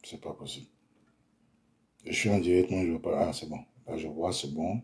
C'est pas possible. Je suis en direct, moi je veux pas. Ah, c'est bon. Là, je vois, c'est bon.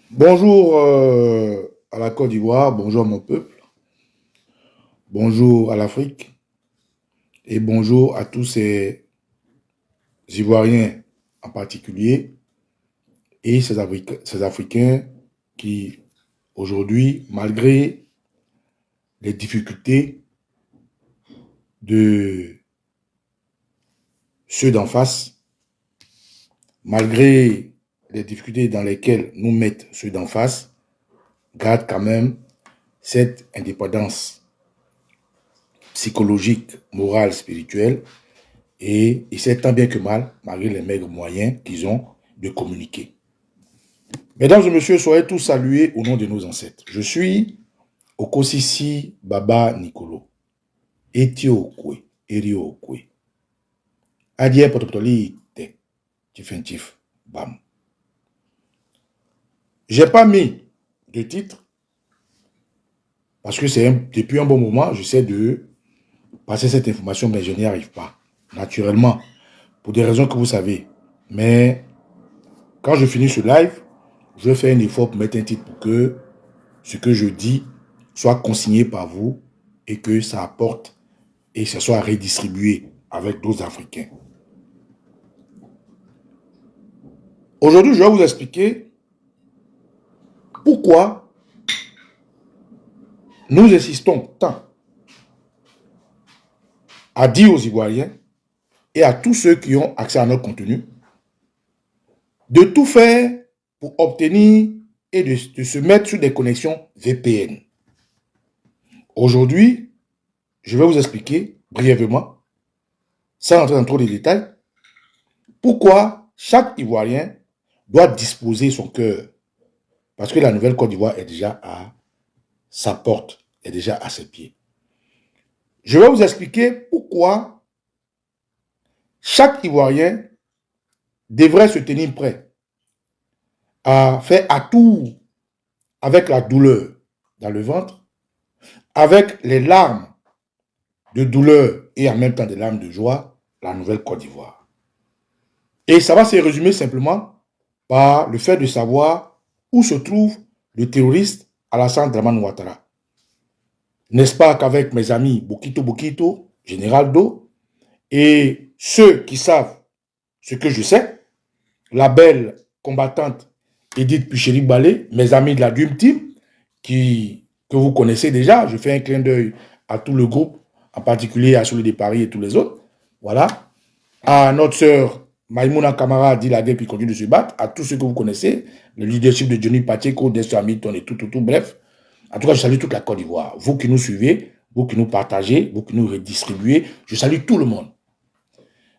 Bonjour à la Côte d'Ivoire, bonjour à mon peuple, bonjour à l'Afrique et bonjour à tous ces Ivoiriens en particulier et ces Africains qui aujourd'hui, malgré les difficultés de ceux d'en face, malgré les difficultés dans lesquelles nous mettent ceux d'en face, gardent quand même cette indépendance psychologique, morale, spirituelle, et essaient tant bien que mal, malgré les maigres moyens qu'ils ont, de communiquer. Mesdames et messieurs, soyez tous salués au nom de nos ancêtres. Je suis Okosisi Baba Nicolo, Etio Okwe, Erio Okwe, Adie Potopotoli Te, Tifentif, Bam. J'ai pas mis de titre, parce que c'est depuis un bon moment, j'essaie de passer cette information, mais je n'y arrive pas, naturellement, pour des raisons que vous savez. Mais quand je finis ce live, je vais faire un effort pour mettre un titre pour que ce que je dis soit consigné par vous et que ça apporte et que ça soit redistribué avec d'autres Africains. Aujourd'hui, je vais vous expliquer pourquoi nous insistons tant à dire aux Ivoiriens et à tous ceux qui ont accès à notre contenu de tout faire pour obtenir et de se mettre sur des connexions VPN. Aujourd'hui, je vais vous expliquer brièvement, sans entrer dans trop de détails, pourquoi chaque Ivoirien doit disposer son cœur. Parce que la nouvelle Côte d'Ivoire est déjà à sa porte, est déjà à ses pieds. Je vais vous expliquer pourquoi chaque Ivoirien devrait se tenir prêt à faire à tout avec la douleur dans le ventre, avec les larmes de douleur et en même temps des larmes de joie, la nouvelle Côte d'Ivoire. Et ça va se résumer simplement par le fait de savoir où se trouve le terroriste Alassane Dramane Ouattara. N'est-ce pas qu'avec mes amis Bokito, Général Do, et ceux qui savent ce que je sais, la belle combattante Edith Pucheri-Balé, mes amis de la Dream Team, que vous connaissez déjà, je fais un clin d'œil à tout le groupe, en particulier à celui de Paris et tous les autres, voilà, à notre sœur Maïmouna Kamara dit la guerre qui continue de se battre, à tous ceux que vous connaissez, le leadership de Johnny Pacheco, Destiny Hamilton et tout, bref. En tout cas, je salue toute la Côte d'Ivoire. Vous qui nous suivez, vous qui nous partagez, vous qui nous redistribuez. Je salue tout le monde.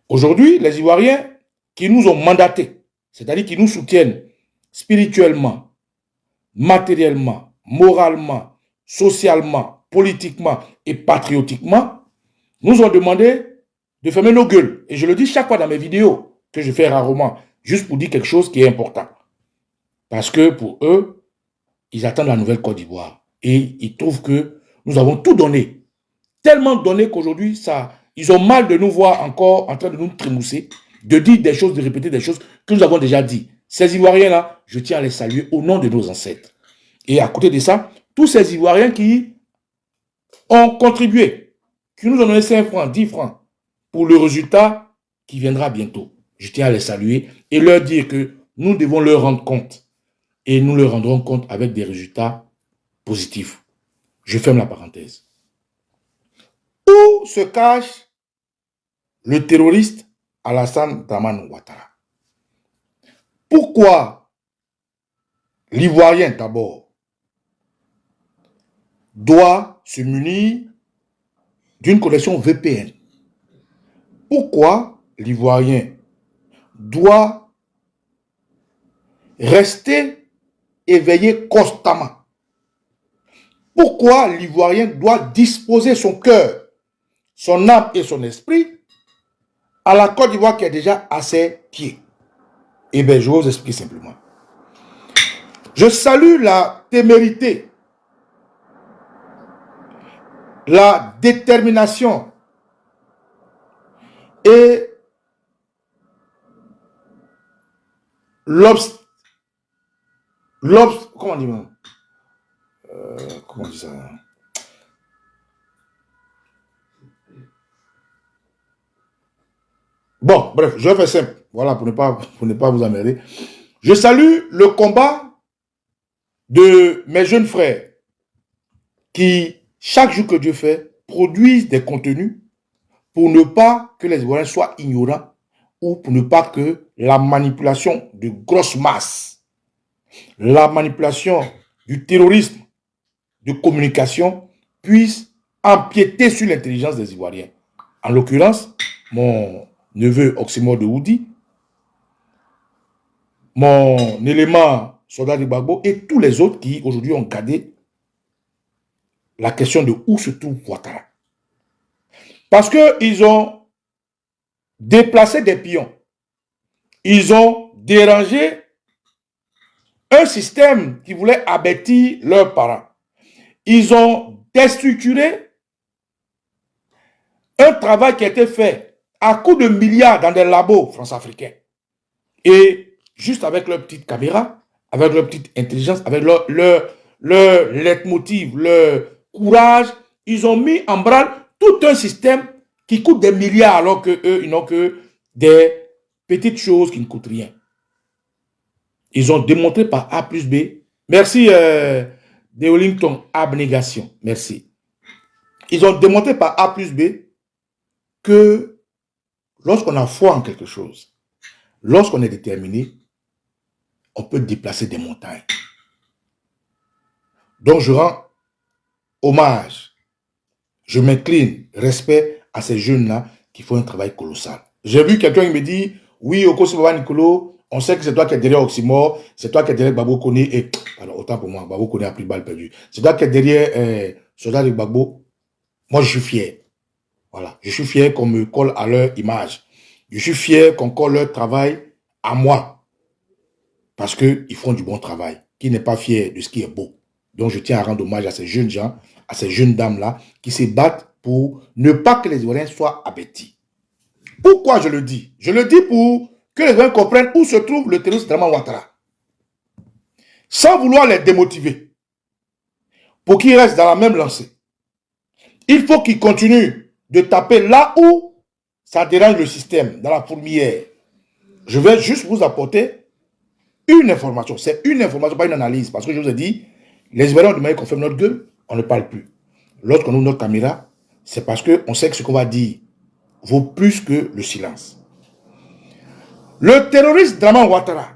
Aujourd'hui, les Ivoiriens qui nous ont mandatés, c'est-à-dire qui nous soutiennent spirituellement, matériellement, moralement, socialement, politiquement et patriotiquement, nous ont demandé de fermer nos gueules. Et je le dis chaque fois dans mes vidéos, que je fais rarement, juste pour dire quelque chose qui est important. Parce que pour eux, ils attendent la nouvelle Côte d'Ivoire. Et ils trouvent que nous avons tout donné. Tellement donné qu'aujourd'hui, ils ont mal de nous voir encore en train de nous trémousser, de dire des choses, de répéter des choses que nous avons déjà dit. Ces Ivoiriens-là, je tiens à les saluer au nom de nos ancêtres. Et à côté de ça, tous ces Ivoiriens qui ont contribué, qui nous ont donné 5 francs, 10 francs, pour le résultat qui viendra bientôt. Je tiens à les saluer et leur dire que nous devons leur rendre compte. Et nous leur rendrons compte avec des résultats positifs. Je ferme la parenthèse. Où se cache le terroriste Alassane Dramane Ouattara? Pourquoi l'Ivoirien d'abord doit se munir d'une connexion VPN? Pourquoi l'Ivoirien doit rester éveillé constamment? Pourquoi l'Ivoirien doit disposer son cœur, son âme et son esprit à la Côte d'Ivoire qui est déjà à ses pieds? Eh bien, je vais vous expliquer simplement. Je salue la témérité, la détermination et comment on dit, comment on dit ça? Bon, bref, je vais faire simple. Voilà, pour ne pas vous emmerder. Je salue le combat de mes jeunes frères qui, chaque jour que Dieu fait, produisent des contenus pour ne pas que les Ivoiriens soient ignorants ou pour ne pas que la manipulation de grosses masses, la manipulation du terrorisme de communication puisse empiéter sur l'intelligence des Ivoiriens. En l'occurrence, mon neveu Oxymore de Houdi, mon élément soldat de Gbagbo et tous les autres qui aujourd'hui ont gardé la question de où se trouve Ouattara. Parce qu'ils ont déplacé des pions. Ils ont dérangé un système qui voulait abattre leurs parents. Ils ont déstructuré un travail qui a été fait à coups de milliards dans des labos france-africains. Et juste avec leur petite caméra, avec leur petite intelligence, avec leur leitmotiv, leur courage, ils ont mis en branle tout un système qui coûte des milliards alors qu'eux, ils n'ont que des petites choses qui ne coûtent rien. Ils ont démontré par A plus B. Merci Deolington, abnégation. Merci. Ils ont démontré par A plus B que lorsqu'on a foi en quelque chose, lorsqu'on est déterminé, on peut déplacer des montagnes. Donc je rends hommage, je m'incline, respect à ces jeunes-là qui font un travail colossal. J'ai vu quelqu'un qui me dit, oui, Okosi Baba Nicolo, on sait que c'est toi qui es derrière Oxymore, c'est toi qui es derrière Gbagbo Koné, et alors autant pour moi, Gbagbo Koné a pris balle perdue. C'est toi qui es derrière Soldat de Gbagbo. Moi, je suis fier. Voilà, je suis fier qu'on me colle à leur image. Je suis fier qu'on colle leur travail à moi. Parce qu'ils font du bon travail. Qui n'est pas fier de ce qui est beau. Donc, je tiens à rendre hommage à ces jeunes gens, à ces jeunes dames-là, qui se battent pour ne pas que les Ivoiriens soient abattus. Pourquoi je le dis? Je le dis pour que les Ivoiriens comprennent où se trouve le terroriste Dramane Ouattara. Sans vouloir les démotiver. Pour qu'ils restent dans la même lancée. Il faut qu'ils continuent de taper là où ça dérange le système, dans la fourmilière. Je vais juste vous apporter une information. C'est une information, pas une analyse. Parce que je vous ai dit, les Ivoiriens ont demandé qu'on ferme notre gueule, on ne parle plus. Lorsqu'on ouvre notre caméra, c'est parce qu'on sait que ce qu'on va dire vaut plus que le silence. Le terroriste Dramane Ouattara,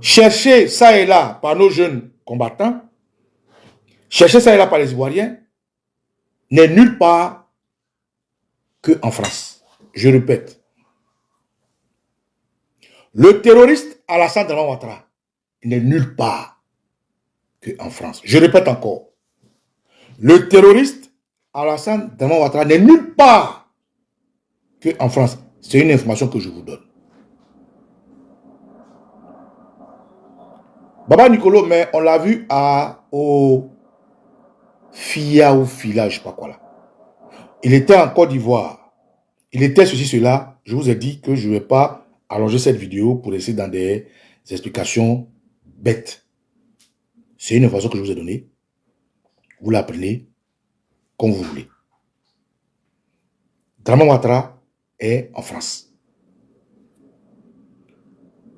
cherché ça et là par nos jeunes combattants, cherché ça et là par les Ivoiriens, n'est nulle part qu'en France. Je répète. Le terroriste Alassane Dramane Ouattara n'est nulle part qu'en France. Je répète encore. Le terroriste Alassane Dramane Ouattara n'est nulle part qu'en France. C'est une information que je vous donne. Baba Nicolo, mais on l'a vu au FIA ou FILA, je ne sais pas quoi là. Il était en Côte d'Ivoire. Il était ceci, cela. Je vous ai dit que je ne vais pas allonger cette vidéo pour essayer dans des explications bêtes. C'est une information que je vous ai donnée. Vous la prenez comme vous voulez. Dramane Ouattara est en France.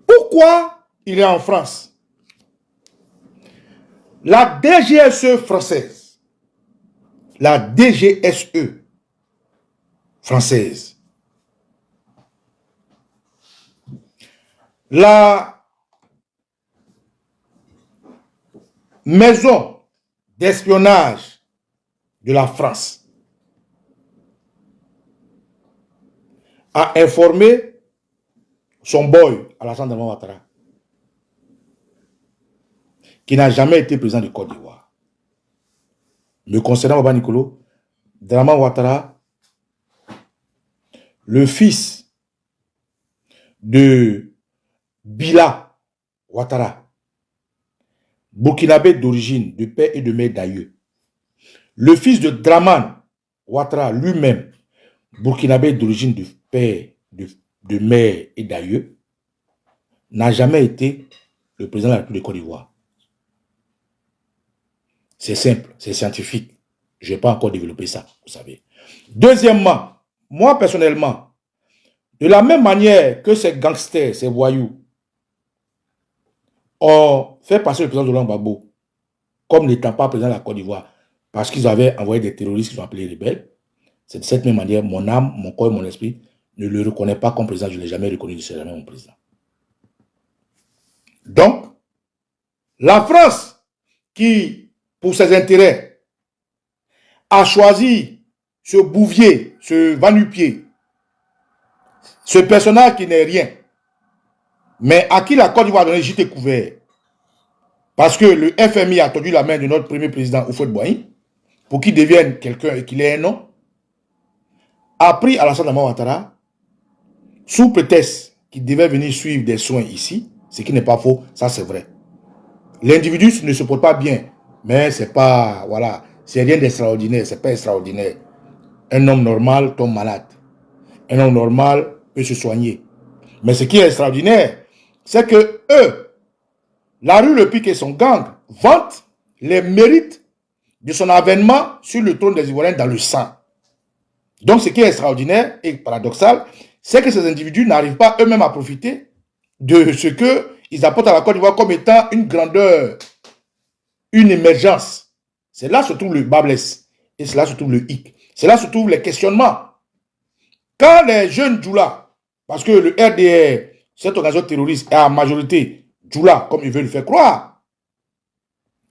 Pourquoi il est en France? La DGSE française, la DGSE française, la maison d'espionnage de la France a informé son boy, Alassane Dramane Ouattara, qui n'a jamais été président de Côte d'Ivoire. Me concernant, Baba Nicolo, Dramane Ouattara, le fils de Bila Ouattara, burkinabé d'origine, de père et de mère d'aïeux. Le fils de Dramane Ouattara lui-même, burkinabé d'origine, de père, de mère et d'aïeux, n'a jamais été le président de la République de Côte d'Ivoire. C'est simple, c'est scientifique. Je n'ai pas encore développé ça, vous savez. Deuxièmement, moi personnellement, de la même manière que ces gangsters, ces voyous, ont fait passer le président Laurent Gbagbo comme n'étant pas président de la Côte d'Ivoire parce qu'ils avaient envoyé des terroristes qu'ils ont appelés rebelles, c'est de cette même manière, mon âme, mon corps et mon esprit ne le reconnaissent pas comme président. Je ne l'ai jamais reconnu, je ne jamais mon président. Donc, la France, qui, pour ses intérêts, a choisi ce bouvier, ce va-nu-pied, ce personnage qui n'est rien, mais à qui la Côte d'Ivoire a donné gîte couvert, parce que le FMI a tendu la main de notre premier président, Houphouët-Boigny, pour qu'il devienne quelqu'un et qu'il ait un nom, a pris Alassane Dramane Ouattara, sous prétexte qu'il devait venir suivre des soins ici, ce qui n'est pas faux, ça c'est vrai. L'individu ne se porte pas bien, mais c'est pas, voilà, c'est rien d'extraordinaire, c'est pas extraordinaire. Un homme normal tombe malade. Un homme normal peut se soigner. Mais ce qui est extraordinaire, c'est que eux, la rue Le Pic et son gang, vantent les mérites de son avènement sur le trône des Ivoiriens dans le sang. Donc ce qui est extraordinaire et paradoxal, c'est que ces individus n'arrivent pas eux-mêmes à profiter de ce qu'ils apportent à la Côte d'Ivoire comme étant une grandeur, une émergence. C'est là se trouve le bas blesse. Et c'est là se trouve le hic. C'est là se trouvent les questionnements. Quand les jeunes Djoula, parce que le RDR, cette organisation terroriste, est en majorité Djoula, comme ils veulent le faire croire,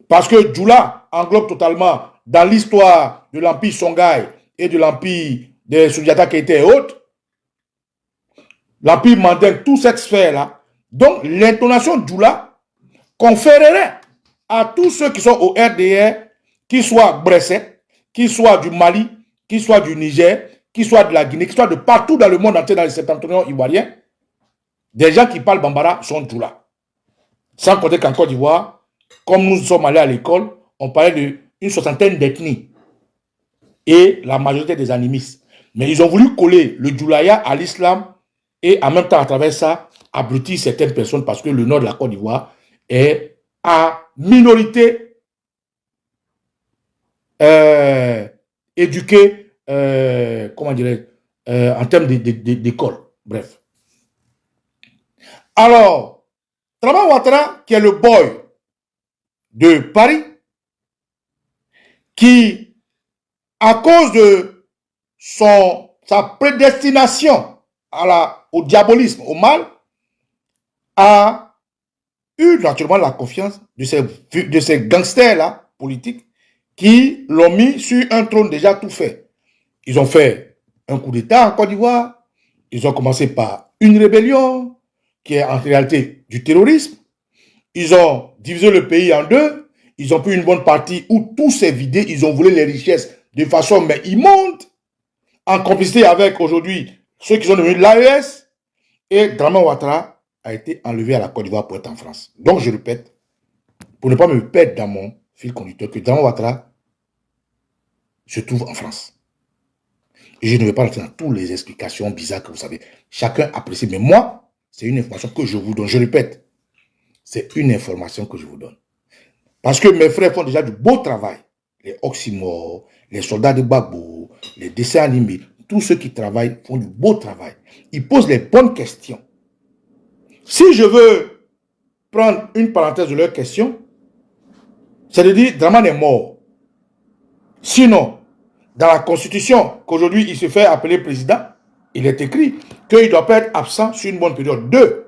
parce que Djoula englobe totalement dans l'histoire de l'empire Songhai et de l'empire des Soundiata Keïta et autres, l'empire Mandingue, toute cette sphère-là. Donc, l'intonation Djoula conférerait à tous ceux qui sont au RDR, qu'ils soient Bresset, qu'ils soient du Mali, qu'ils soient du Niger, qu'ils soient de la Guinée, qu'ils soient de partout dans le monde entier, dans les septentrions ivoiriens, des gens qui parlent Bambara sont Djoula. Sans compter qu'en Côte d'Ivoire, comme nous sommes allés à l'école, on parlait d'une soixantaine d'ethnies et la majorité des animistes. Mais ils ont voulu coller le Djoulaya à l'islam et en même temps, à travers ça, abrutir certaines personnes parce que le nord de la Côte d'Ivoire est à minorité éduquée, comment dirais-je, en termes d'école. Bref. Alors, Dramane Ouattara, qui est le boy de Paris, qui, à cause de sa prédestination au diabolisme, au mal, a eu naturellement la confiance de ces gangsters-là, politiques, qui l'ont mis sur un trône déjà tout fait. Ils ont fait un coup d'État en Côte d'Ivoire. Ils ont commencé par une rébellion qui est en réalité du terrorisme. Ils ont divisé le pays en deux. Ils ont pris une bonne partie où tout s'est vidé. Ils ont volé les richesses de façon mais immonde, en complicité avec aujourd'hui ceux qui sont devenus l'AES. Et Dramane Ouattara a été enlevé à la Côte d'Ivoire pour être en France. Donc je répète, pour ne pas me perdre dans mon fil conducteur, que Dramane Ouattara se trouve en France. Et je ne vais pas rentrer dans toutes les explications bizarres que vous savez. Chacun apprécie. Mais moi, c'est une information que je vous donne. Je répète, c'est une information que je vous donne. Parce que mes frères font déjà du beau travail. Les oxymores, les soldats de Gbagbo, les dessins animés, tous ceux qui travaillent font du beau travail. Ils posent les bonnes questions. Si je veux prendre une parenthèse de leurs questions, c'est de dire Dramane est mort. Sinon, dans la Constitution, qu'aujourd'hui il se fait appeler président, il est écrit qu'il ne doit pas être absent sur une bonne période. 2.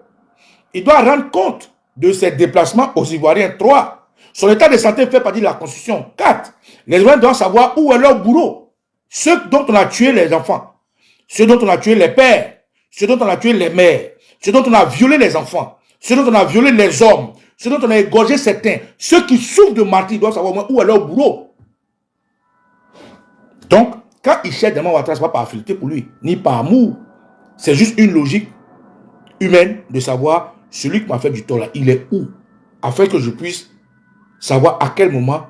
Il doit rendre compte de ses déplacements aux Ivoiriens. 3. Son état de santé fait partie de la Constitution. 4. Les Ivoiriens doivent savoir où est leur bourreau. Ceux dont on a tué les enfants, ceux dont on a tué les pères, ceux dont on a tué les mères, ceux dont on a violé les enfants, ceux dont on a violé les hommes, ceux dont on a égorgé certains, ceux qui souffrent de martyrs doivent savoir où est leur bourreau. Donc, quand il cherche Dramane Ouattara, ce n'est pas par affinité pour lui, ni par amour. C'est juste une logique humaine de savoir celui qui m'a fait du tort là, il est où? Afin que je puisse savoir à quel moment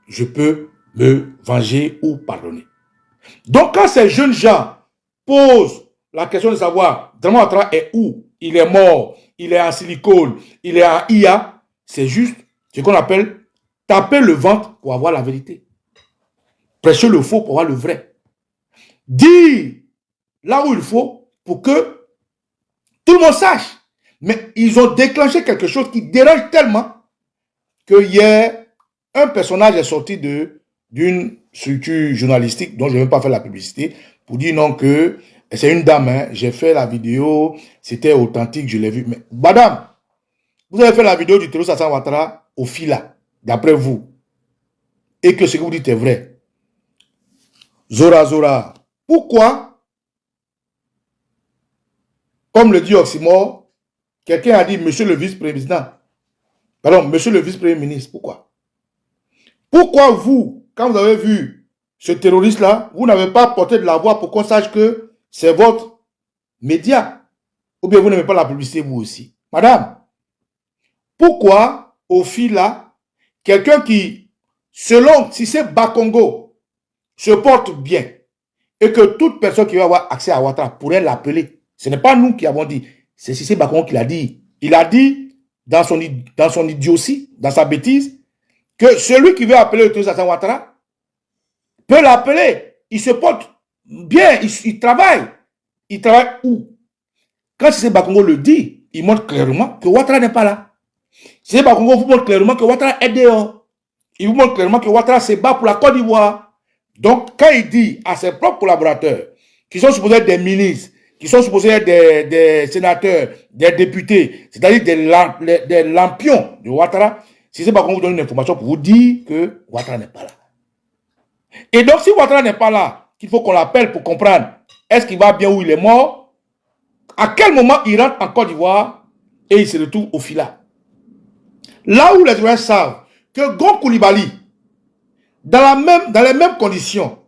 je peux me venger ou pardonner. Donc, quand ces jeunes gens posent la question de savoir Dramane Ouattara est où? Il est mort, il est en silicone, il est en IA, c'est juste ce qu'on appelle taper le ventre pour avoir la vérité. Prêcher le faux pour avoir le vrai. Dire là où il faut pour que tout le monde sache. Mais ils ont déclenché quelque chose qui dérange tellement que hier, un personnage est sorti d'une structure journalistique dont je ne vais pas faire la publicité pour dire non que c'est une dame, hein, j'ai fait la vidéo, c'était authentique, je l'ai vu. Mais madame, vous avez fait la vidéo du terroriste Alassane Ouattara au fila, d'après vous, et que ce que vous dites est vrai. Zora, pourquoi, comme le dit Oxymore, quelqu'un a dit monsieur le vice-président, pardon, monsieur le vice-premier ministre, pourquoi? Pourquoi vous, quand vous avez vu ce terroriste-là, vous n'avez pas porté de la voix pour qu'on sache que c'est votre média? Ou bien vous n'aimez pas la publicité vous aussi? Madame, pourquoi au fil-là, quelqu'un qui, selon si c'est Bakongo, se porte bien et que toute personne qui va avoir accès à Ouattara pourrait l'appeler. Ce n'est pas nous qui avons dit, c'est Cissé Bakongo qui l'a dit. Il a dit dans son idiotie, dans sa bêtise, que celui qui veut appeler le terroriste Alassane Ouattara peut l'appeler. Il se porte bien, il travaille. Il travaille où? Quand Cissé Bakongo le dit, il montre clairement que Ouattara n'est pas là. Cissé Bakongo vous montre clairement que Ouattara est dehors. Il vous montre clairement que Ouattara se bat pour la Côte d'Ivoire. Donc, quand il dit à ses propres collaborateurs, qui sont supposés être des ministres, qui sont supposés être des sénateurs, des députés, c'est-à-dire des lampions de Ouattara, si c'est pas qu'on vous donne une information pour vous dire que Ouattara n'est pas là. Et donc, si Ouattara n'est pas là, qu'il faut qu'on l'appelle pour comprendre, est-ce qu'il va bien ou il est mort? À quel moment il rentre en Côte d'Ivoire et il se retrouve au fila? Là où les gens savent que Gon Coulibaly, dans les mêmes conditions,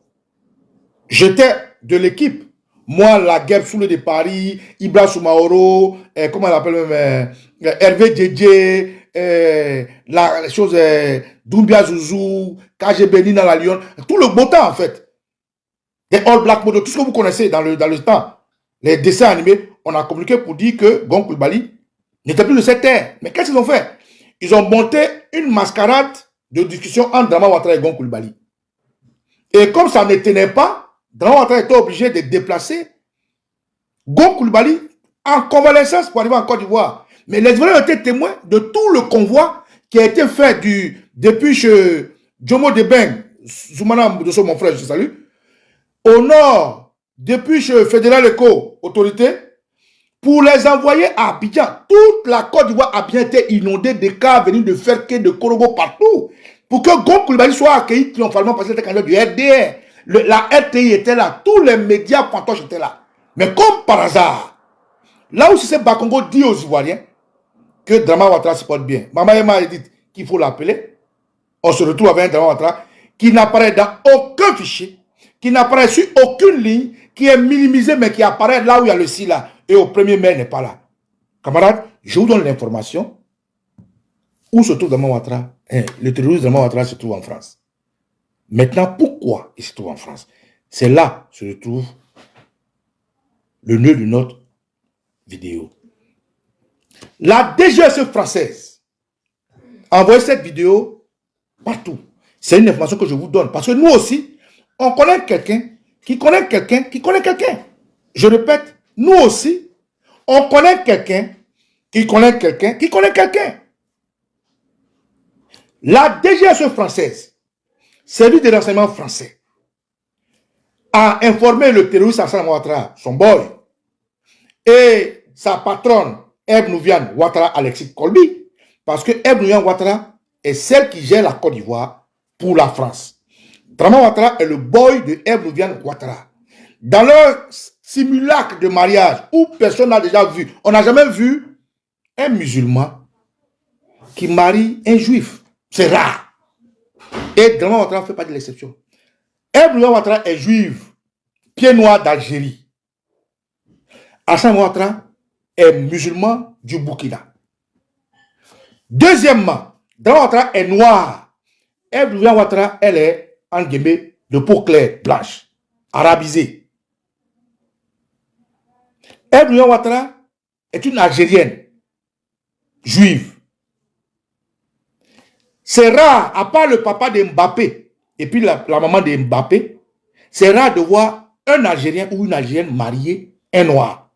j'étais de l'équipe. Moi, la guerre sous le de Paris, Ibra Soumaoro, comment on l'appelle même, Hervé Djedje, la chose, Doumbia Zouzou, KGB Nina la Lyon, tout le beau temps en fait. Les All Black Modo, tout ce que vous connaissez dans le temps, les dessins animés, on a communiqué pour dire que Gon Coulibaly n'était plus de cette terre. Mais qu'est-ce qu'ils ont fait? Ils ont monté une mascarade de discussion entre Dramane Ouattara et Gon Coulibaly. Et comme ça ne tenait pas, Dramane Ouattara était obligé de déplacer Gon Coulibaly en convalescence pour arriver en Côte d'Ivoire. Mais les Ivoiriens étaient témoins de tout le convoi qui a été fait depuis chez Jomo Debeng, Zoumana Moudosso, mon frère, je salue, au nord, depuis chez Fédéral Eco, autorité, pour les envoyer à Abidjan. Toute la Côte d'Ivoire a bien été inondée de cas venus de Ferké, de Korogo, partout. pour que Gon Coulibaly soit accueilli triomphalement parce qu'il était candidat du RDR. La RTI était là, tous les médias fantoches étaient là. Mais comme par hasard, là où Cissé Bakongo dit aux Ivoiriens que Dramane Ouattara se porte bien, Mama Ema a dit qu'il faut l'appeler, on se retrouve avec un Dramane Ouattara qui n'apparaît dans aucun fichier, qui n'apparaît sur aucune ligne, qui est minimisé, mais qui apparaît là où il y a le si là, et au premier mai n'est pas là. Camarades, je vous donne l'information. Où se trouve Dramane Ouattara? Le terroriste Dramane Ouattara se trouve en France. Maintenant, pourquoi il se trouve en France? C'est là que se trouve le nœud de notre vidéo. La DGSE française a envoyé cette vidéo partout. C'est une information que je vous donne. Parce que nous aussi, on connaît quelqu'un qui connaît quelqu'un qui connaît quelqu'un. Je répète, nous aussi, on connaît quelqu'un qui connaît quelqu'un qui connaît quelqu'un. La DGSE française, service de renseignement français, a informé le terroriste Alassane Ouattara, son boy, et sa patronne, Ebn Nouviane Ouattara Alexis Kolbi, parce que Ebn Nouviane Ouattara est celle qui gère la Côte d'Ivoire pour la France. Dramane Ouattara est le boy de Ebn Nouviane Ouattara. Dans leur simulacre de mariage, où personne n'a déjà vu, on n'a jamais vu un musulman qui marie un juif. C'est rare. Et Dramane Ouattara fait pas de l'exception. Ebn Nouviane Ouattara est juive, pied noir d'Algérie. Alassane Ouattara est musulman du Burkina. Deuxièmement, Dramane Ouattara est noir. Ebn Nouviane Ouattara, elle est, en guillemets, de peau claire, blanche, arabisée. Ebn Nouviane Ouattara est une Algérienne, juive. C'est rare, à part le papa de Mbappé et puis la maman de Mbappé, c'est rare de voir un Algérien ou une Algérienne mariée un noir.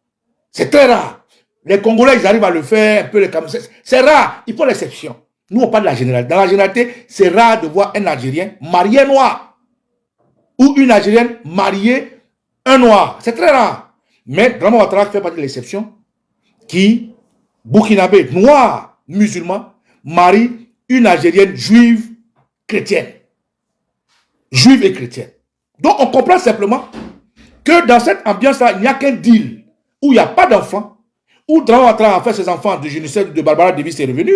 C'est très rare. Les Congolais, ils arrivent à le faire, un peu les Camerounais. C'est rare, il faut l'exception. Nous, on parle de la généralité. Dans la généralité, c'est rare de voir un Algérien marié noir ou une Algérienne mariée un noir. C'est très rare. Mais Dramane Ouattara fait partie de l'exception qui, burkinabé, noir, musulman, marie une Algérienne juive chrétienne. Juive et chrétienne. Donc, on comprend simplement que dans cette ambiance-là, il n'y a qu'un deal où il n'y a pas d'enfants, où Dramane Ouattara a fait ses enfants de génocide de Barbara Davis est revenu.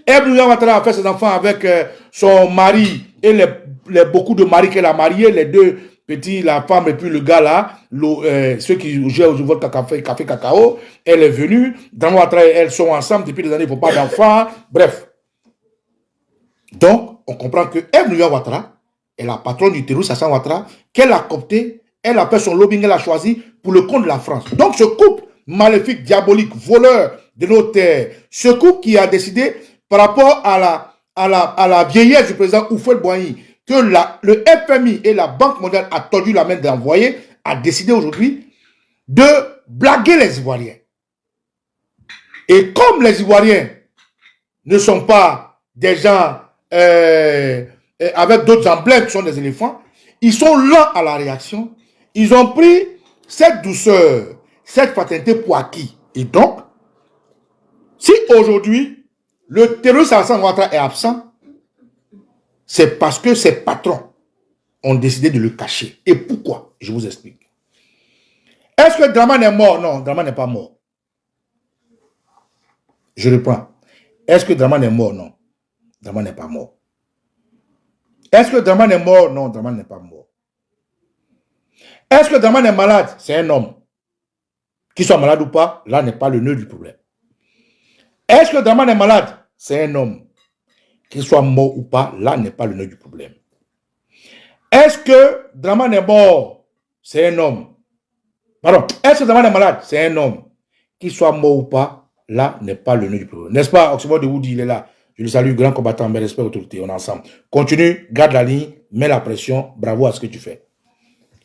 Ebn Nouviane Ouattara a fait ses enfants avec son mari et les beaucoup de maris qu'elle a mariés, les deux petits, la femme et puis le gars là, ceux qui gèrent au niveau de café cacao. Elle est venue. Dramane Ouattara et elle sont ensemble depuis des années, il ne faut pas d'enfants. Bref. Donc, on comprend que Ebn Nouviane Ouattara est la patronne du terroriste Alassane Ouattara, qu'elle a coopté, elle a fait son lobbying, elle a choisi pour le compte de la France. Donc, ce couple maléfique, diabolique, voleur de nos terres, ce couple qui a décidé, par rapport à la vieillesse du président Houphouët-Boigny, que le FMI et la Banque mondiale a tordu la main d'envoyer, a décidé aujourd'hui de blaguer les Ivoiriens. Et comme les Ivoiriens ne sont pas des gens avec d'autres emblèmes qui sont des éléphants, ils sont lents à la réaction. Ils ont pris cette douceur, cette fatalité pour acquis. Et donc, si aujourd'hui, le terroriste Alassane Ouattara est absent, c'est parce que ses patrons ont décidé de le cacher. Et pourquoi? Je vous explique. Est-ce que Dramane est mort? Non, Dramane n'est pas mort. Je reprends. Est-ce que Dramane est mort? Non. Dramane n'est pas mort. Est-ce que Dramane est mort? Non, Dramane n'est pas mort. Est-ce que Dramane est malade? C'est un homme. Qu'il soit malade ou pas, là n'est pas le nœud du problème. Est-ce que Dramane est malade? C'est un homme. Qu'il soit mort ou pas, là n'est pas le nœud du problème. Est-ce que Dramane est mort? C'est un homme. Pardon. Est-ce que Dramane est malade? C'est un homme. Qu'il soit mort ou pas, là n'est pas le nœud du problème. N'est-ce pas? Oxymore de Woody, il est là. Je le salue, grand combattant, mes respects, autorité, on est ensemble. Continue, garde la ligne, mets la pression, bravo à ce que tu fais.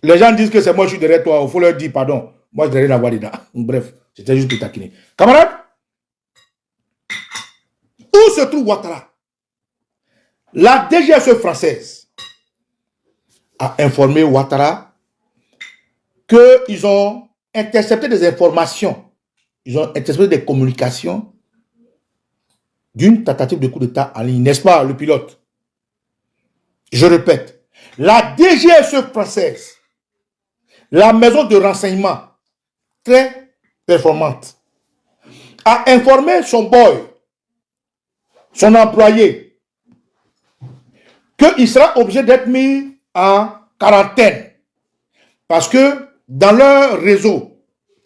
Les gens disent que c'est moi, je suis derrière toi, il faut leur dire pardon. Moi, je n'ai rien à voir dedans. Bref, c'était juste pour taquiner. Camarades, où se trouve Ouattara? La DGSE française a informé Ouattara qu'ils ont intercepté des informations, ils ont intercepté des communications d'une tentative de coup d'État en ligne, n'est-ce pas, le pilote? Je répète, la DGSE française, la maison de renseignement très performante, a informé son boy, son employé, qu'il sera obligé d'être mis en quarantaine. Parce que dans leur réseau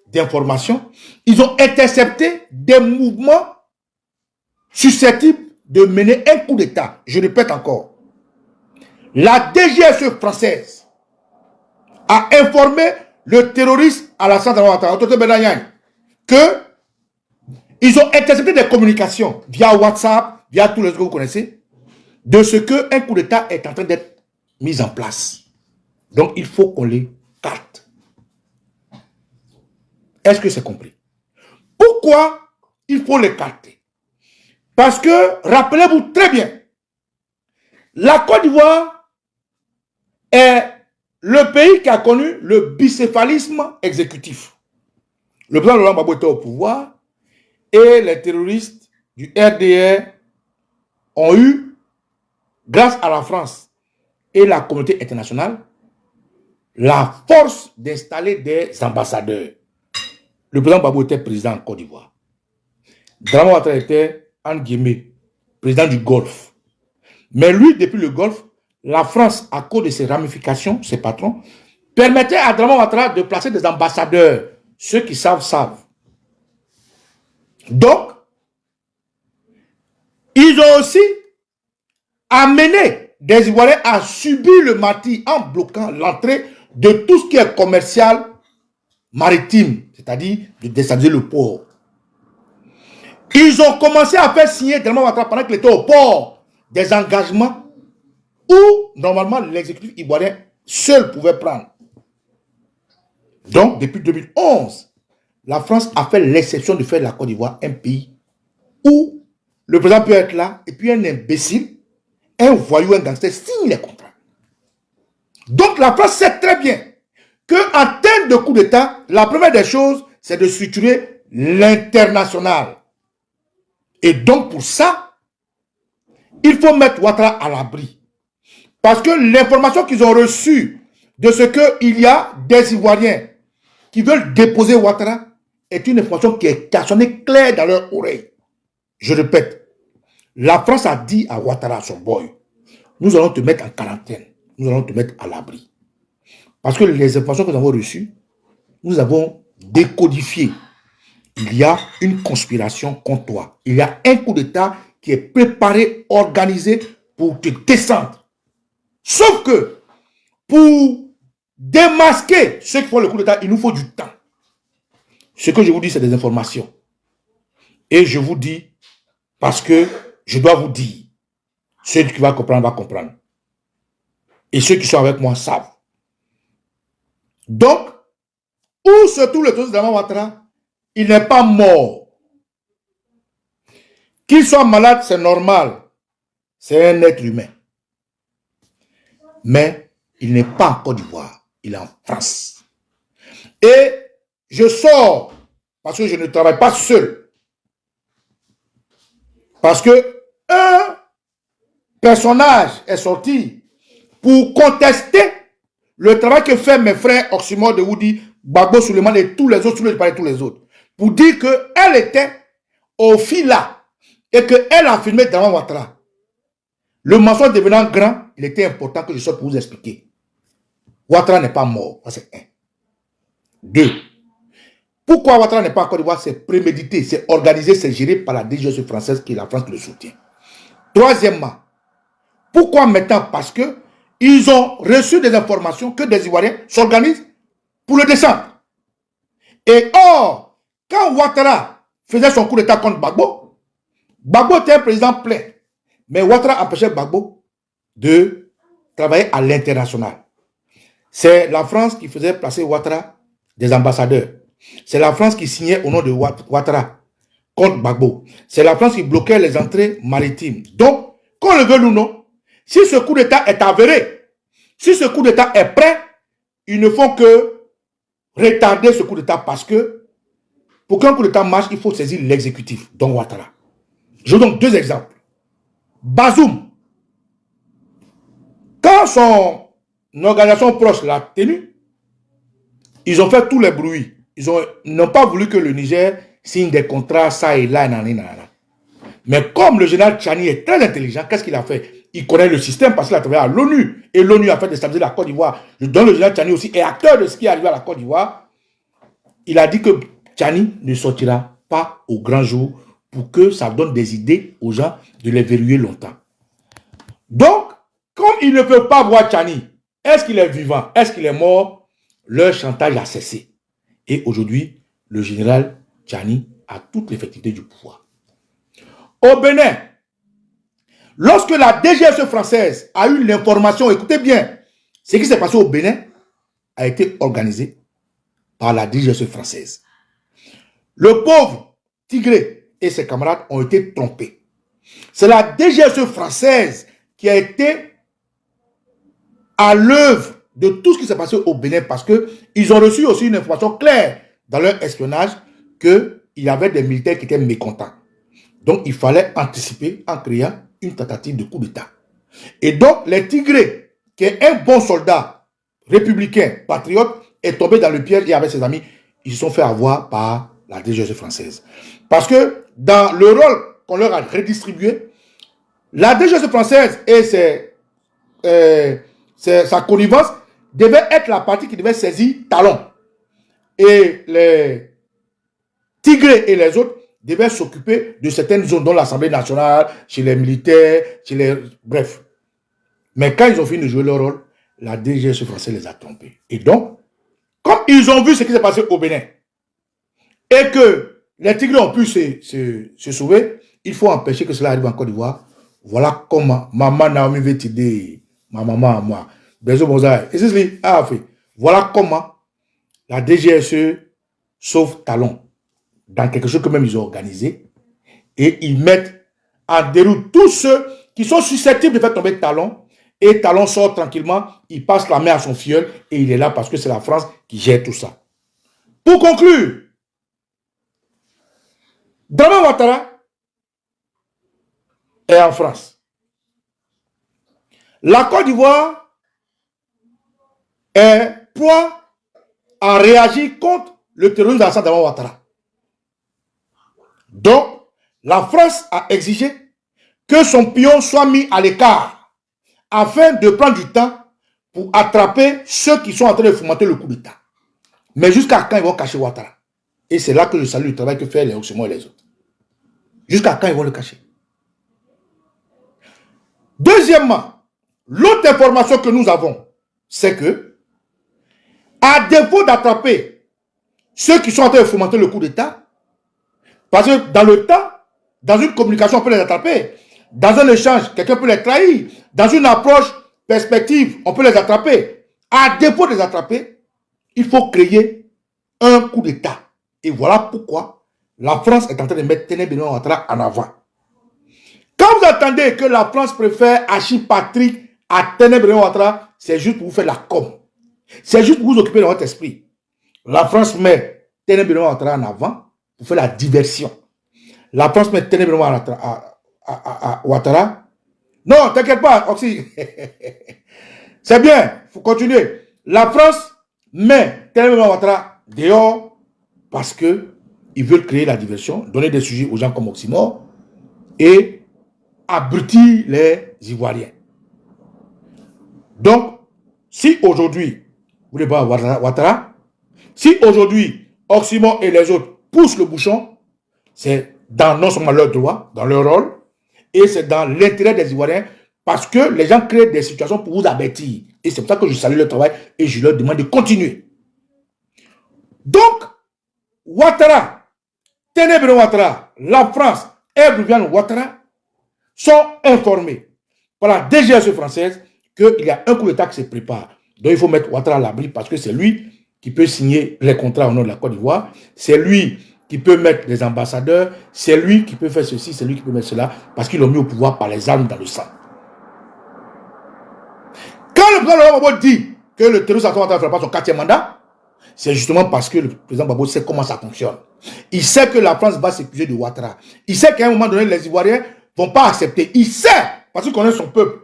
d'information, ils ont intercepté des mouvements susceptibles de mener un coup d'État. Je répète encore. La DGSE française a informé le terroriste Alassane Ouattara que ils ont intercepté des communications via WhatsApp, via tous les autres que vous connaissez, de ce qu'un coup d'État est en train d'être mis en place. Donc, il faut qu'on les carte. Est-ce que c'est compris? Pourquoi il faut les carter? Parce que, rappelez-vous très bien, la Côte d'Ivoire est le pays qui a connu le bicéphalisme exécutif. Le président Laurent Gbagbo était au pouvoir et les terroristes du RDR ont eu, grâce à la France et la communauté internationale, la force d'installer des ambassadeurs. Le président Gbagbo était président en Côte d'Ivoire. Dramane Ouattara était, en guillemets, président du Golfe. Mais lui, depuis le Golfe, la France, à cause de ses ramifications, ses patrons, permettait à Dramane Ouattara de placer des ambassadeurs. Ceux qui savent, savent. Donc, ils ont aussi amené des Ivoiriens à subir le martyre en bloquant l'entrée de tout ce qui est commercial maritime, c'est-à-dire de déstabiliser le port. Ils ont commencé à faire signer Dramane Ouattara pendant qu'il était au port des engagements où normalement l'exécutif ivoirien seul pouvait prendre. Donc, depuis 2011, la France a fait l'exception de faire de la Côte d'Ivoire un pays où le président peut être là et puis un imbécile, un voyou, un gangster signe les contrats. Donc, la France sait très bien qu'en termes de coup d'État, la première des choses, c'est de structurer l'international. Et donc, pour ça, il faut mettre Ouattara à l'abri. Parce que l'information qu'ils ont reçue de ce qu'il y a des Ivoiriens qui veulent déposer Ouattara est une information qui est sonnée claire dans leur oreille. Je répète, la France a dit à Ouattara, son boy, nous allons te mettre en quarantaine, nous allons te mettre à l'abri. Parce que les informations que nous avons reçues, nous avons décodifié. Il y a une conspiration contre toi. Il y a un coup d'État qui est préparé, organisé pour te descendre. Sauf que, pour démasquer ceux qui font le coup d'État, il nous faut du temps. Ce que je vous dis, c'est des informations. Et je vous dis, parce que je dois vous dire, ceux qui vont comprendre, vont comprendre. Et ceux qui sont avec moi savent. Donc, où se trouve le président Dramane Ouattara? Il n'est pas mort. Qu'il soit malade, c'est normal. C'est un être humain. Mais il n'est pas en Côte d'Ivoire. Il est en France. Et je sors parce que je ne travaille pas seul. Parce que un personnage est sorti pour contester le travail que fait mes frères Oxymore de Woody, Gbagbo Souleymane et tous les autres, pour dire qu'elle était au fila et qu'elle a filmé Dramane Ouattara. Le mensonge devenant grand, il était important que je sorte pour vous expliquer. Ouattara n'est pas mort, c'est un. Deux. Pourquoi Ouattara n'est pas en Côte d'Ivoire? C'est prémédité, c'est organisé, c'est géré par la DGSE française qui est la France qui le soutient. Troisièmement, pourquoi maintenant? Parce que ils ont reçu des informations que des Ivoiriens s'organisent pour le descendre. Et or, quand Ouattara faisait son coup d'État contre Gbagbo, Gbagbo était un président plein. Mais Ouattara empêchait Gbagbo de travailler à l'international. C'est la France qui faisait placer Ouattara des ambassadeurs. C'est la France qui signait au nom de Ouattara contre Gbagbo. C'est la France qui bloquait les entrées maritimes. Donc, qu'on le veut ou non, si ce coup d'État est avéré, si ce coup d'État est prêt, ils ne font que retarder ce coup d'État parce que pour qu'un coup d'État marche, il faut saisir l'exécutif, donc Ouattara. Je vous donne deux exemples. Bazoum, Quand son organisation proche l'a tenu, ils ont fait tous les bruits. Ils n'ont pas voulu que le Niger signe des contrats, ça et là, nanana. Mais comme le général Tchani est très intelligent, qu'est-ce qu'il a fait? Il connaît le système parce qu'il a travaillé à l'ONU. Et l'ONU a fait déstabiliser la Côte d'Ivoire. Donc le général Tchani aussi est acteur de ce qui est arrivé à la Côte d'Ivoire. Il a dit que Tchani ne sortira pas au grand jour pour que ça donne des idées aux gens de les verrouiller longtemps. Donc, comme il ne peut pas voir Tchani, est-ce qu'il est vivant? Est-ce qu'il est mort? Leur chantage a cessé. Et aujourd'hui, le général Tchani a toute l'effectivité du pouvoir. Au Bénin, lorsque la DGSE française a eu l'information, écoutez bien, ce qui s'est passé au Bénin a été organisé par la DGSE française. Le pauvre Tigré et ses camarades ont été trompés. C'est la DGSE française qui a été à l'œuvre de tout ce qui s'est passé au Bénin parce qu'ils ont reçu aussi une information claire dans leur espionnage qu'il y avait des militaires qui étaient mécontents. Donc, il fallait anticiper en créant une tentative de coup d'État. Et donc, les Tigrés, qui est un bon soldat républicain, patriote, est tombé dans le piège et avec ses amis, ils se sont fait avoir par la DGSE française. Parce que dans le rôle qu'on leur a redistribué, la DGSE française et sa connivence devait être la partie qui devait saisir Talon. Et les Tigrés et les autres devaient s'occuper de certaines zones, dont l'Assemblée nationale, chez les militaires, bref. Mais quand ils ont fini de jouer leur rôle, la DGSE française les a trompés. Et donc, comme ils ont vu ce qui s'est passé au Bénin, et que les Tigrés ont pu se sauver, il faut empêcher que cela arrive en Côte d'Ivoire. Voilà comment maman Naomi veut t'aider, ma maman à moi. Voilà comment la DGSE sauve Talon dans quelque chose que même ils ont organisé et ils mettent en déroute tous ceux qui sont susceptibles de faire tomber Talon et Talon sort tranquillement, il passe la main à son filleul et il est là parce que c'est la France qui gère tout ça. Pour conclure, Dramane Ouattara est en France. La Côte d'Ivoire est point à réagir contre le terrorisme d'Alassane Dramane Ouattara. Donc, la France a exigé que son pion soit mis à l'écart afin de prendre du temps pour attraper ceux qui sont en train de fomenter le coup d'État. Mais jusqu'à quand ils vont cacher Ouattara? Et c'est là que je salue le travail que fait les Oxymore et les autres. Jusqu'à quand ils vont le cacher? Deuxièmement, l'autre information que nous avons, c'est que, à défaut d'attraper ceux qui sont en train de fomenter le coup d'État, parce que dans le temps, dans une communication, on peut les attraper. Dans un échange, quelqu'un peut les trahir. Dans une approche perspective, on peut les attraper. À défaut de les attraper, il faut créer un coup d'État. Et voilà pourquoi la France est en train de mettre Tené Benoît Ouattara en avant. Quand vous attendez que la France préfère Achille Patrick à Tené Benoît Ouattara, c'est juste pour vous faire la com. C'est juste pour vous occuper de votre esprit. La France met Tené Benoît Ouattara en avant pour faire la diversion. La France met Tené Benoît Ouattara. Non, t'inquiète pas, Oxy. C'est bien, il faut continuer. La France met Tené Benoît Ouattara dehors parce qu'ils veulent créer la diversion, donner des sujets aux gens comme Oxymore et abrutir les Ivoiriens. Donc, si aujourd'hui, vous voulez pas Ouattara, si aujourd'hui, Oxymore et les autres poussent le bouchon, c'est dans non seulement leur droit, dans leur rôle, et c'est dans l'intérêt des Ivoiriens, parce que les gens créent des situations pour vous avertir. Et c'est pour ça que je salue leur travail et je leur demande de continuer. Donc, Ouattara, Tené Benoît Ouattara, la France et Viviane Ouattara sont informés par la DGSE française qu'il y a un coup d'État qui se prépare. Donc il faut mettre Ouattara à l'abri parce que c'est lui qui peut signer les contrats au nom de la Côte d'Ivoire. C'est lui qui peut mettre des ambassadeurs. C'est lui qui peut faire ceci, c'est lui qui peut mettre cela parce qu'ils l'ont mis au pouvoir par les armes dans le sang. Quand le président Gbagbo dit que le terroriste ne fera pas son 4e mandat, c'est justement parce que le président Gbagbo sait comment ça fonctionne. Il sait que la France va s'épuiser de Ouattara. Il sait qu'à un moment donné, les Ivoiriens ne vont pas accepter. Il sait, parce qu'il connaît son peuple,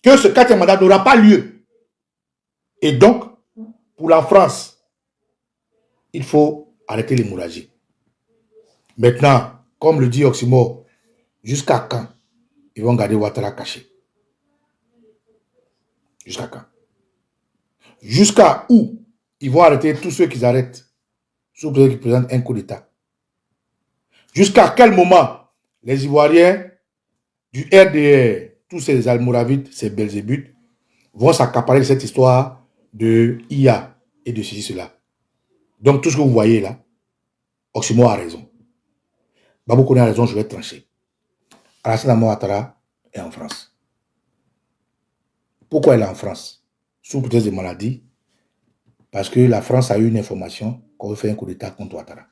que ce quatrième mandat n'aura pas lieu. Et donc, pour la France, il faut arrêter l'hémorragie. Maintenant, comme le dit Oximo, jusqu'à quand ils vont garder Ouattara caché? Jusqu'à quand? Jusqu'à où ils vont arrêter tous ceux qu'ils arrêtent, sous prétexte qu'ils présentent un coup d'État? Jusqu'à quel moment les Ivoiriens du RDR, tous ces Almoravides, ces Belzébuth, vont s'accaparer de cette histoire de IA et de ceci, cela? Donc tout ce que vous voyez là, Oximo a raison. Babou Koné a raison, je vais trancher. Alassane Ouattara est en France. Pourquoi elle est en France? Sous prétexte de maladie. Parce que la France a eu une information qu'on veut faire un coup d'État contre Ouattara.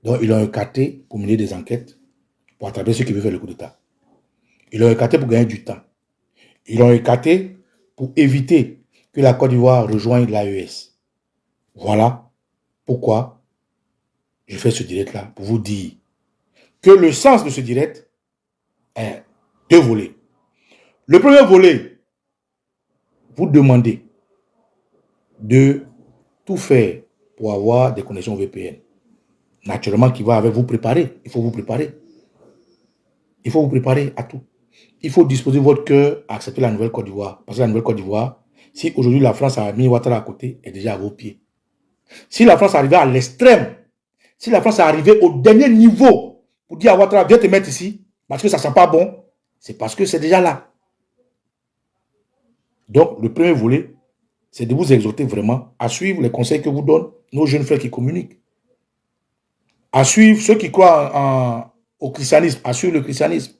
Donc ils l'ont écarté pour mener des enquêtes pour attraper ceux qui veulent faire le coup d'État. Ils l'ont écarté pour gagner du temps. Ils l'ont écarté pour éviter que la Côte d'Ivoire rejoigne l'AES. Voilà pourquoi je fais ce direct-là, pour vous dire que le sens de ce direct est deux volets. Le premier volet, vous demandez de tout faire pour avoir des connexions VPN. Naturellement, qui va avec vous préparer. Il faut vous préparer. Il faut vous préparer à tout. Il faut disposer votre cœur à accepter la Nouvelle Côte d'Ivoire. Parce que la Nouvelle Côte d'Ivoire, si aujourd'hui la France a mis Ouattara à côté, est déjà à vos pieds. Si la France arrivait à l'extrême, si la France est arrivée au dernier niveau pour dire à Ouattara, viens te mettre ici, parce que ça ne sent pas bon, c'est parce que c'est déjà là. Donc, le premier volet, c'est de vous exhorter vraiment à suivre les conseils que vous donnent nos jeunes frères qui communiquent. À suivre ceux qui croient au christianisme, à suivre le christianisme.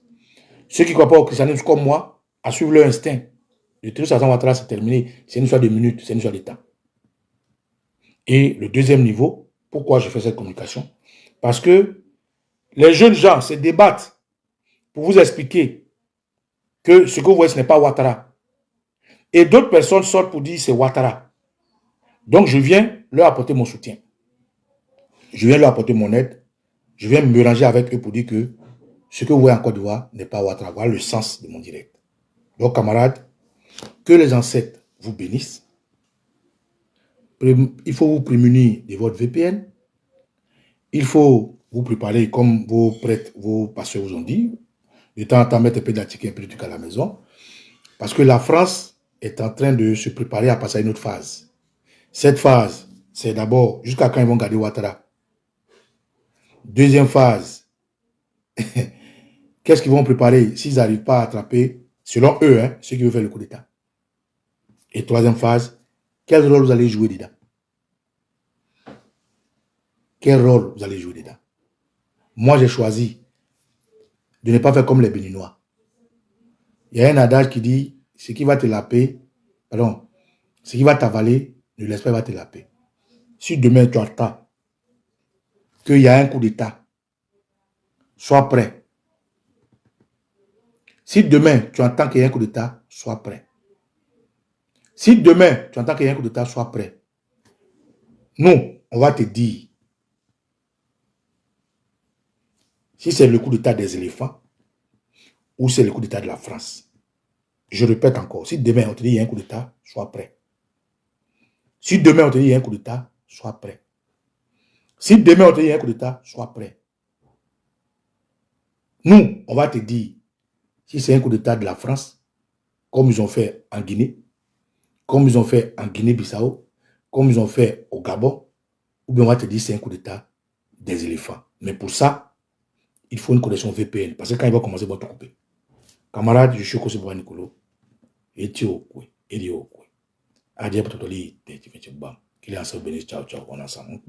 Ceux qui ne croient pas au christianisme comme moi, à suivre leur instinct. Le truc Alassane Ouattara, c'est terminé. C'est une histoire de minutes, c'est une histoire de temps. Et le deuxième niveau, pourquoi je fais cette communication? Parce que les jeunes gens se débattent pour vous expliquer que ce que vous voyez, ce n'est pas Ouattara. Et d'autres personnes sortent pour dire c'est Ouattara. Donc je viens leur apporter mon soutien. Je viens leur apporter mon aide. Je viens me ranger avec eux pour dire que ce que vous voyez en Côte d'Ivoire n'est pas Ouattara. Voilà le sens de mon direct. Donc camarades, que les ancêtres vous bénissent. Il faut vous prémunir de votre VPN. Il faut vous préparer comme vos prêtres, vos pasteurs vous ont dit. De temps en temps, mettre un peu d'attique et un peu de truc à la maison. Parce que la France est en train de se préparer à passer à une autre phase. Cette phase, c'est d'abord jusqu'à quand ils vont garder Ouattara. Deuxième phase, qu'est-ce qu'ils vont préparer s'ils n'arrivent pas à attraper, selon eux, ceux qui veulent faire le coup d'État. Et troisième phase, quel rôle vous allez jouer dedans? Quel rôle vous allez jouer dedans? Moi, j'ai choisi de ne pas faire comme les Béninois. Il y a un adage qui dit, ce qui va te laper, pardon, ce qui va t'avaler, ne laisse pas, va te laper. Si demain tu entends qu'il y a un coup d'État, sois prêt. Si demain tu entends qu'il y a un coup d'État, sois prêt. Si demain tu entends qu'il y a un coup d'État, sois prêt. Nous, on va te dire si c'est le coup d'État des éléphants ou c'est le coup d'État de la France. Je répète encore, si demain on te dit qu'il y a un coup d'État, sois prêt. Si demain on te dit qu'il y a un coup d'État, sois prêt. Si demain on te dit qu'il y a un coup d'État, sois prêt. Nous, on va te dire si c'est un coup d'État de la France, comme ils ont fait en Guinée, comme ils ont fait en Guinée-Bissau, comme ils ont fait au Gabon, ou bien on va te dire c'est un coup d'État des éléphants. Mais pour ça, il faut une connexion VPN, parce que quand il va commencer, il va te couper. Camarade, je suis Kosebo Nicolo, et tu es au coué, et tu es au coué. Adieu pour tout le monde, qu'il est ensemble, ciao, ciao, on est ensemble.